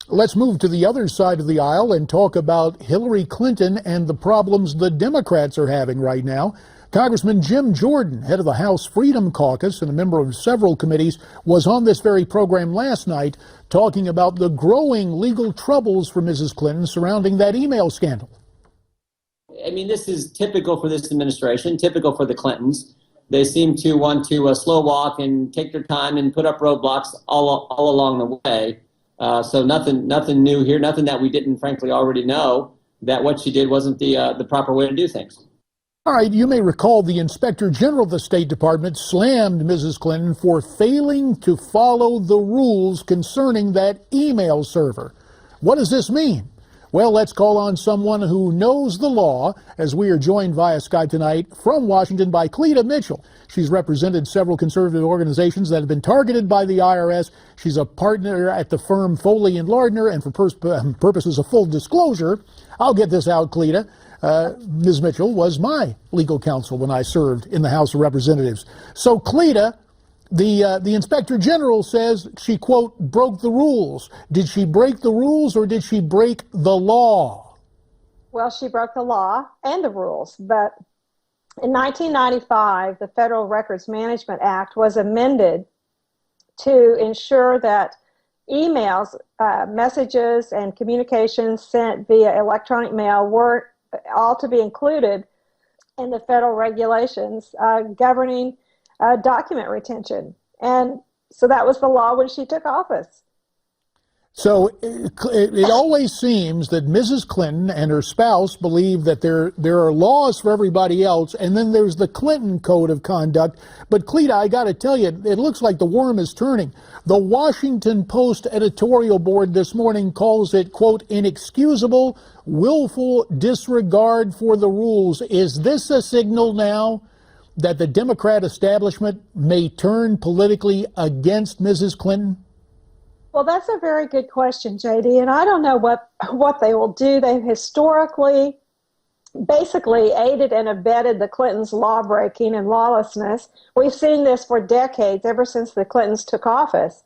Let's move to the other side of the aisle and talk about Hillary Clinton and the problems the Democrats are having right now. Congressman Jim Jordan, head of the House Freedom Caucus and a member of several committees, was on this very program last night talking about the growing legal troubles for Mrs. Clinton surrounding that email scandal. I mean, this is typical for this administration, typical for the Clintons. They seem to want to slow walk and take their time and put up roadblocks all along the way. So nothing new here, nothing that we didn't frankly already know, that what she did wasn't the proper way to do things. All right, you may recall the Inspector General of the State Department slammed Mrs. Clinton for failing to follow the rules concerning that email server. What does this mean? Well, let's call on someone who knows the law, as we are joined via Skype tonight from Washington by Cleta Mitchell. She's represented several conservative organizations that have been targeted by the IRS. She's a partner at the firm Foley & Lardner, and for purposes of full disclosure, I'll get this out, Cleta. Ms. Mitchell was my legal counsel when I served in the House of Representatives. So, Cleta, the Inspector General says she, quote, broke the rules. Did she break the rules or did she break the law? Well, she broke the law and the rules. But in 1995, the Federal Records Management Act was amended to ensure that emails, messages, and communications sent via electronic mail were all to be included in the federal regulations governing document retention. And so that was the law when she took office. So it always seems that Mrs. Clinton and her spouse believe that there are laws for everybody else, and then there's the Clinton Code of Conduct. But Cleta, I got to tell you, it looks like the worm is turning. The Washington Post editorial board this morning calls it, quote, inexcusable, willful disregard for the rules. Is this a signal now that the Democrat establishment may turn politically against Mrs. Clinton? Well, that's a very good question, JD, and I don't know what they will do. They've historically basically aided and abetted the Clintons' law-breaking and lawlessness. We've seen this for decades, ever since the Clintons took office.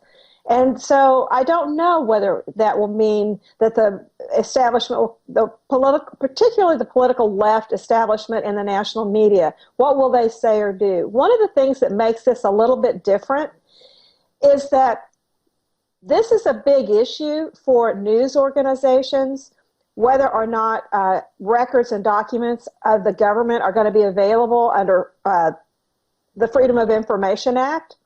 And so I don't know whether that will mean that the establishment, particularly the political left establishment and the national media, what will they say or do? One of the things that makes this a little bit different is that this is a big issue for news organizations, whether or not records and documents of the government are going to be available under the Freedom of Information Act.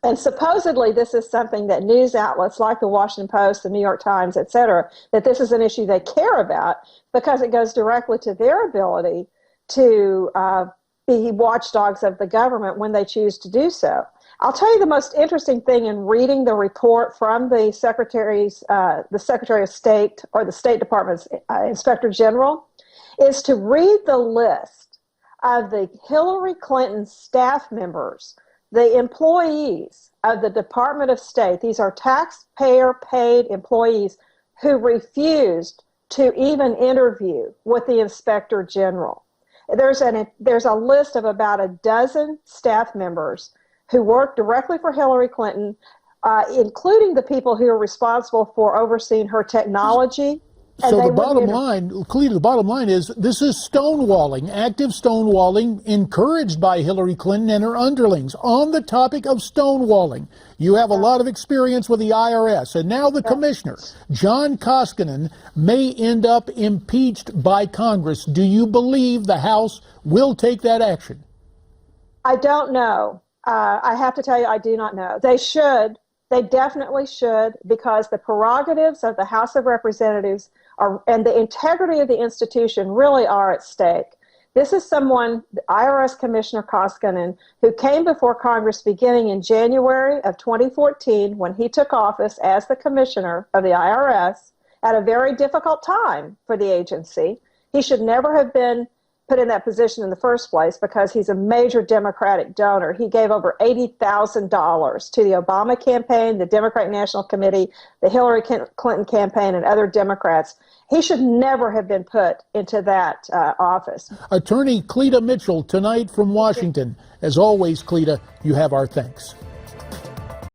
And supposedly this is something that news outlets like the Washington Post, the New York Times, et cetera, that this is an issue they care about because it goes directly to their ability to be watchdogs of the government when they choose to do so. I'll tell you the most interesting thing in reading the report from the Secretary of State or the State Department's Inspector General is to read the list of the Hillary Clinton staff members, the employees of the Department of State. These are taxpayer-paid employees who refused to even interview with the Inspector General. There's a list of about a dozen staff members who worked directly for Hillary Clinton, including the people who are responsible for overseeing her technology. So the bottom line, Cleta, the bottom line is this is stonewalling, active stonewalling encouraged by Hillary Clinton and her underlings. On the topic of stonewalling, you have a lot of experience with the IRS, and now the commissioner, John Koskinen, may end up impeached by Congress. Do you believe the House will take that action? I don't know. I have to tell you, I do not know. They should. They definitely should, because the prerogatives of the House of Representatives and the integrity of the institution really are at stake. This is someone, the IRS Commissioner Koskinen, who came before Congress beginning in January of 2014 when he took office as the commissioner of the IRS at a very difficult time for the agency. He should never have been put in that position in the first place because he's a major Democratic donor. He gave over $80,000 to the Obama campaign, the Democratic National Committee, the Hillary Clinton campaign, and other Democrats. He should never have been put into that office. Attorney Cleta Mitchell tonight from Washington. As always, Cleta, you have our thanks.